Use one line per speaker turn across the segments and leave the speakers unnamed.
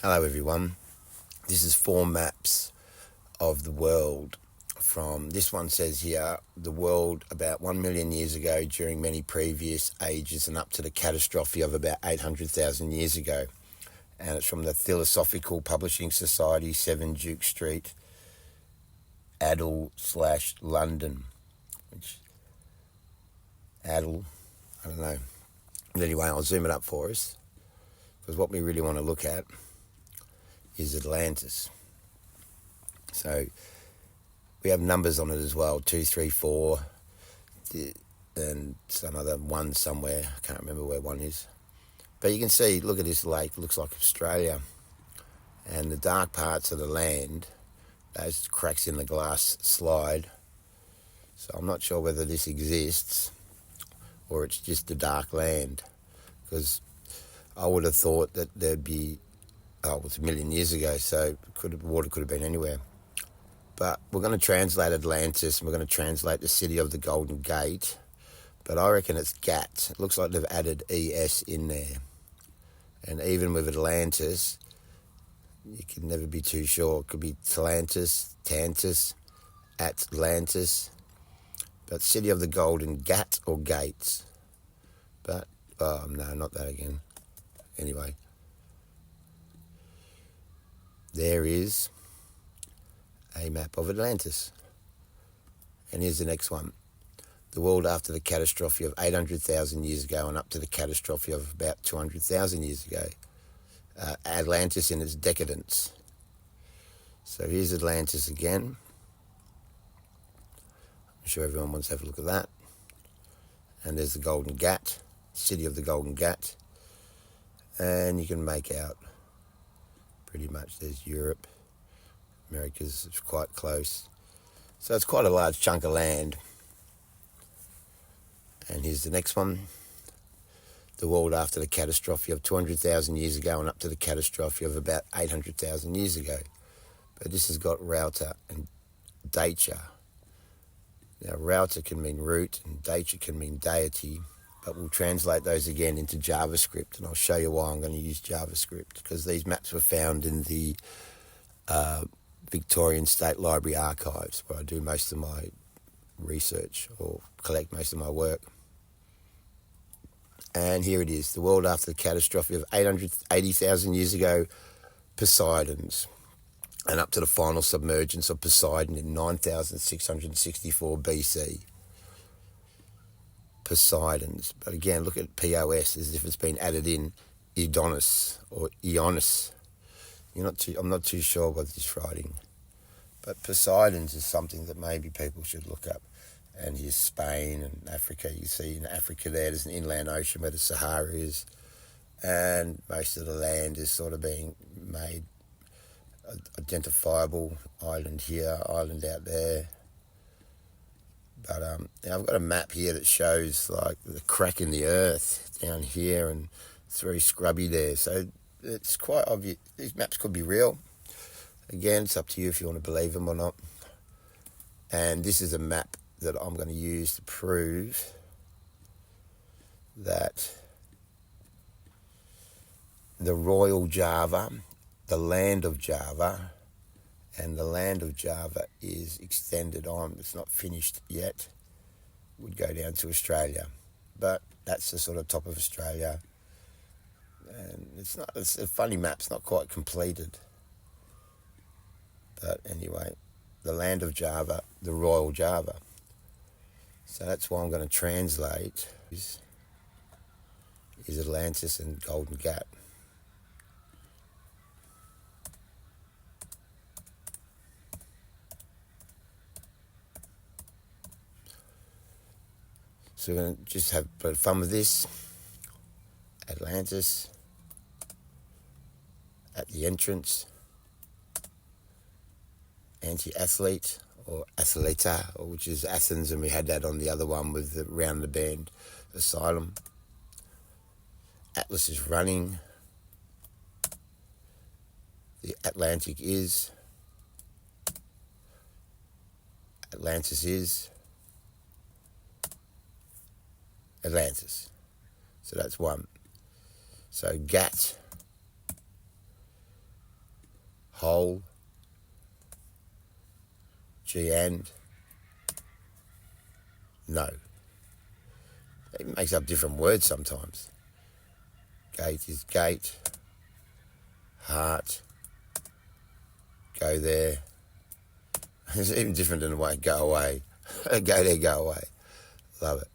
Hello everyone, this is 4 maps of the world. From this one says here, the world about 1 million years ago during many previous ages and up to the catastrophe of about 800,000 years ago. And it's from the Philosophical Publishing Society, 7 Duke Street, Adel/London. Which, Adel, I don't know. But anyway, I'll zoom it up for us, because what we really want to look at is Atlantis. So we have numbers on it as well, 2, 3, 4, and some other one somewhere. I can't remember where one is. But you can see, look at this lake, looks like Australia. And the dark parts of the land, those cracks in the glass slide. So I'm not sure whether this exists or it's just a dark land, because I would have thought that there'd be, it was 1 million years ago, so water could have been anywhere. But we're going to translate Atlantis, and we're going to translate the city of the Golden Gate, but I reckon it's Gat. It looks like they've added ES in there. And even with Atlantis, you can never be too sure. It could be Atlantis, Tantus, Atlantis, but city of the Golden Gat or Gates. But, oh no, not that again. Anyway, there is a map of Atlantis. And here's the next one. The world after the catastrophe of 800,000 years ago and up to the catastrophe of about 200,000 years ago. Atlantis in its decadence. So here's Atlantis again. I'm sure everyone wants to have a look at that. And there's the Golden Gat, city of the Golden Gat. And you can make out pretty much there's Europe. America's quite close. So it's quite a large chunk of land. And here's the next one. The world after the catastrophe of 200,000 years ago and up to the catastrophe of about 800,000 years ago. But this has got Rauta and Dacha. Now, Rauta can mean root and Dacha can mean deity, but we'll translate those again into JavaScript, and I'll show you why I'm going to use JavaScript, because these maps were found in the Victorian State Library Archives, where I do most of my research or collect most of my work. And here it is, the world after the catastrophe of 880,000 years ago, Poseidon's, and up to the final submergence of Poseidon in 9,664 BC. Poseidon's, but again, look at POS as if it's been added in Edonis or Ionis. I'm not too sure what this writing, but Poseidon's is something that maybe people should look up. And here's Spain and Africa. You see in Africa there's an inland ocean where the Sahara is, and most of the land is sort of being made identifiable. Island here, island out there. But I've got a map here that shows like the crack in the earth down here, and it's very scrubby there. So it's quite obvious. These maps could be real. Again, it's up to you if you want to believe them or not. And this is a map that I'm going to use to prove that the Royal Java, the land of Java, and the land of Java is extended on, it's not finished yet, would go down to Australia. But that's the sort of top of Australia. And it's a funny map, it's not quite completed. But anyway, the land of Java, the Royal Java. So that's why I'm going to translate is Atlantis and Golden Gate. So we're going to just have a bit of fun with this. Atlantis at the entrance. Anti-athlete or athleta, which is Athens, and we had that on the other one with the round the bend asylum. Atlas is running. The Atlantic is. Atlantis is. Atlantis. So that's one. So Gat Hole, G and, no. It makes up different words sometimes. Gate is gate, heart, go there. It's even different than the way go away. Go there, go away. Love it.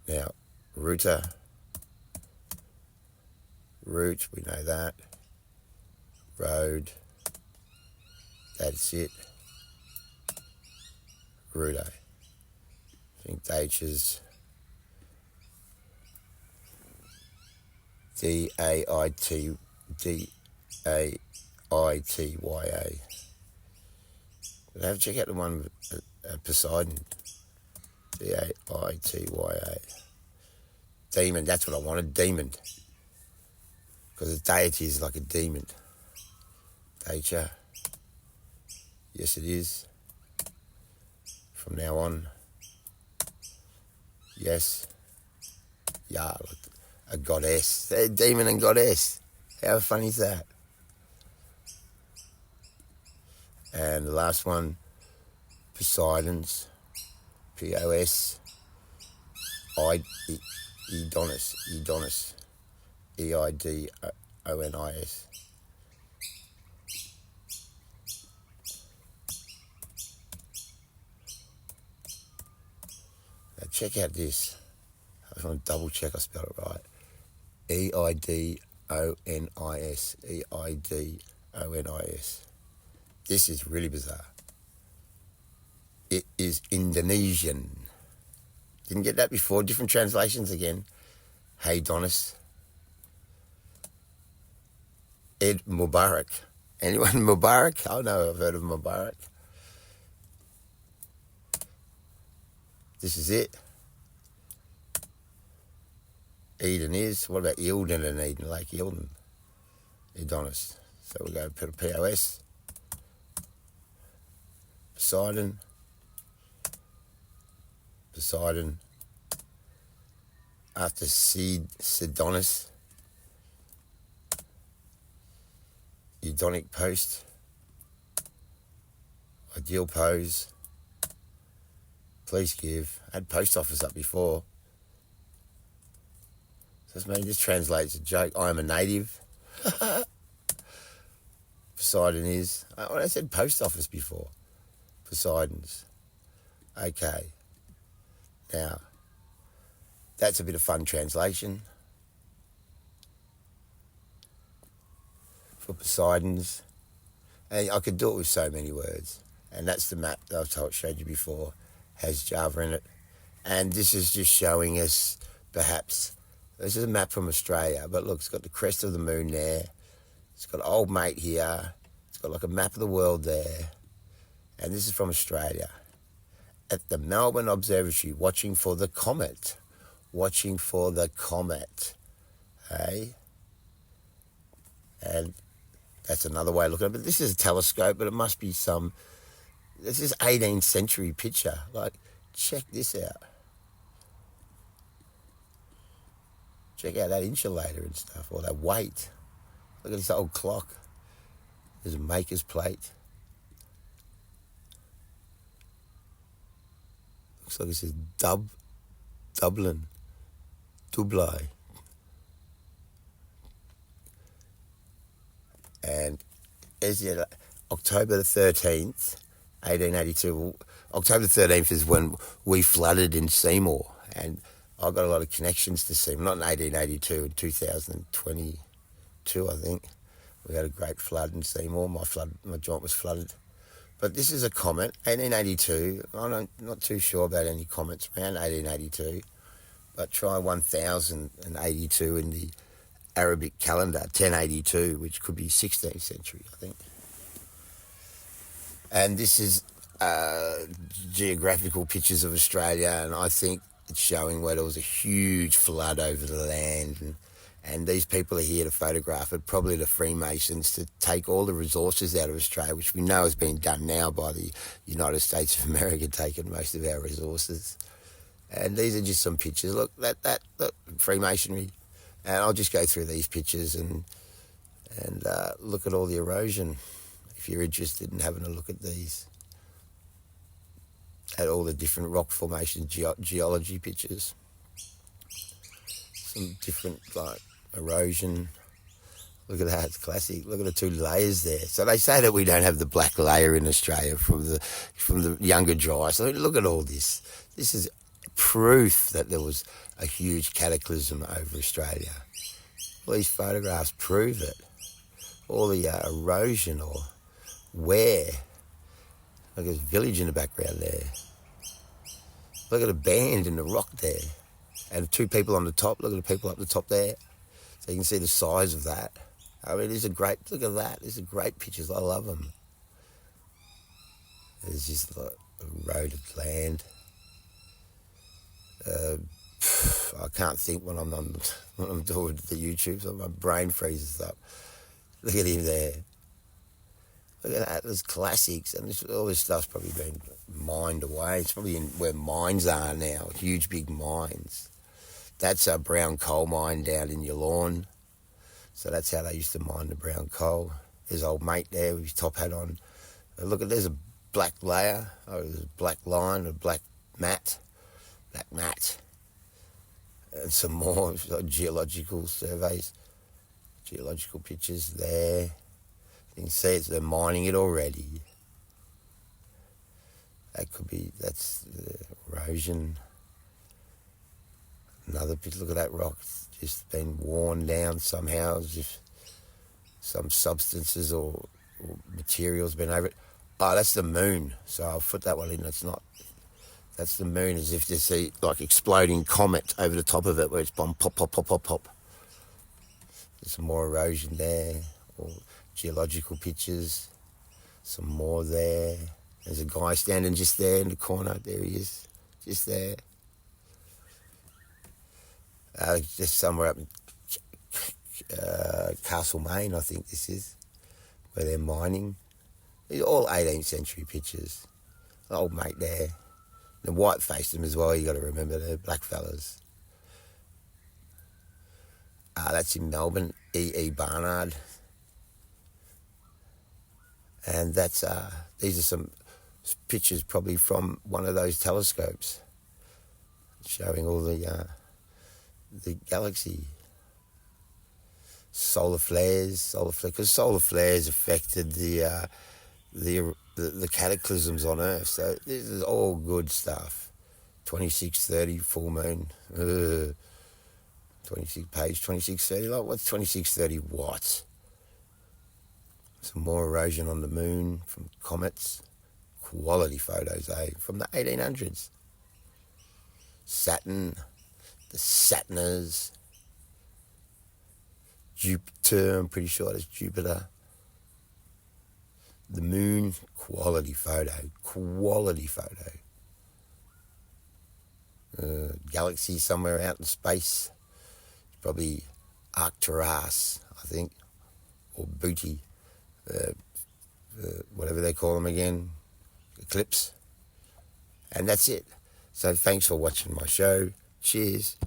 Now, router, route, we know that. Road, that's it. Router. I think D's D-A-I-T, D-A-I-T-Y-A. But have to check out the one with Poseidon. D-A-I-T-Y-A. Demon, that's what I wanted, demon. Because the deity is like a demon. Dacha. Yes, it is. From now on. Yes. Yeah, like a goddess. They're demon and goddess. How funny is that? And the last one, Poseidon's. P-O-S. Edonis. Edonis. E-I-D-O-N-I-S. Now check out this. I just want to double check I spelled it right. E-I-D-O-N-I-S. E-I-D-O-N-I-S. This is really bizarre. It is Indonesian. Didn't get that before. Different translations again. Hey Donis. Ed Mubarak. Anyone Mubarak? I know I've heard of Mubarak. This is it. Eden is. What about Eildon and Eden? Lake Eildon. Adonis. So we'll go put a POS. Poseidon. Poseidon. After Sidonis. Eudonic post. Ideal pose. Please give. I had post office up before. So this translates a joke. I am a native. Poseidon is. I said post office before. Poseidon's. Okay. Now, that's a bit of fun translation. For Poseidon's. And I could do it with so many words. And that's the map that I've showed you before. Has Java in it. And this is just showing us, perhaps, this is a map from Australia, but look, it's got the crest of the moon there. It's got old mate here. It's got like a map of the world there. And this is from Australia. At the Melbourne Observatory, watching for the comet. Watching for the comet. Hey? And that's another way of looking at it. But this is a telescope, but it must be some... This is 18th century picture. Like, check this out. Check out that insulator and stuff, or that weight. Look at this old clock. There's a maker's plate. Looks like this is Dublin. Dublai. And as you know, October the 13th, 1882. October 13th is when we flooded in Seymour, and I got a lot of connections to Seymour. Not in 1882, in 2022, I think. We had a great flood in Seymour. My joint was flooded. But this is a comet, 1882. I'm not too sure about any comets around 1882, but try 1082 in the Arabic calendar, 1082, which could be 16th century, I think. And this is geographical pictures of Australia, and I think it's showing where there was a huge flood over the land, and these people are here to photograph it, probably the Freemasons, to take all the resources out of Australia, which we know has been done now by the United States of America, taking most of our resources. And these are just some pictures. Look, look, Freemasonry. And I'll just go through these pictures, and and look at all the erosion if you're interested in having a look at these, at all the different rock formation geology pictures, some different like erosion. Look at that, it's classic. Look at the two layers there. So they say that we don't have the black layer in Australia from the younger dry. So look at all this. This is proof that there was a huge cataclysm over Australia. All these photographs prove it. All the erosion or wear. Look at this village in the background there. Look at a band in the rock there. And two people on the top. Look at the people up the top there. So you can see the size of that. I mean, these are great. Look at that. These are great pictures. I love them. There's just like eroded land. I can't think when I'm doing the YouTube, so my brain freezes up. Look at him there. Look at that. There's classics, and all this stuff's probably been mined away. It's probably in where mines are now, huge big mines. That's a brown coal mine down in your lawn. So that's how they used to mine the brown coal. There's old mate there with his top hat on. Look, there's a black layer. Oh, there's a black line, a black mat. Black mat. And some more like geological surveys, geological pictures there. You can see they're mining it already. That's the erosion. Another picture, look at that rock. It's just been worn down somehow, as if some substances or material's been over it. Oh, that's the moon. So I'll put that one in. That's not. That's the moon, as if you see like exploding comet over the top of it, where it's bomb, pop, pop, pop, pop, pop. There's some more erosion there, or geological pictures. Some more there. There's a guy standing just there in the corner. There he is, just there. Just somewhere up in Castlemaine, I think this is, where they're mining. These are all 18th century pictures. An old mate there. The white faced them as well, you got to remember, they're black fellas. That's in Melbourne, E. Barnard. And that's these are some pictures probably from one of those telescopes showing all the galaxy. Solar flares, because solar flares affected the cataclysms on Earth. So this is all good stuff. 2630 full moon. 2630. Like, what's 2630 watts? Some more erosion on the moon from comets. Quality photos, from the 1800s. Saturn, the Saturners. Jupiter, I'm pretty sure it's Jupiter. The moon, quality photo. Galaxy somewhere out in space. Probably Arcturus, I think, or Booty, whatever they call them again, eclipse. And that's it. So thanks for watching my show. Cheers.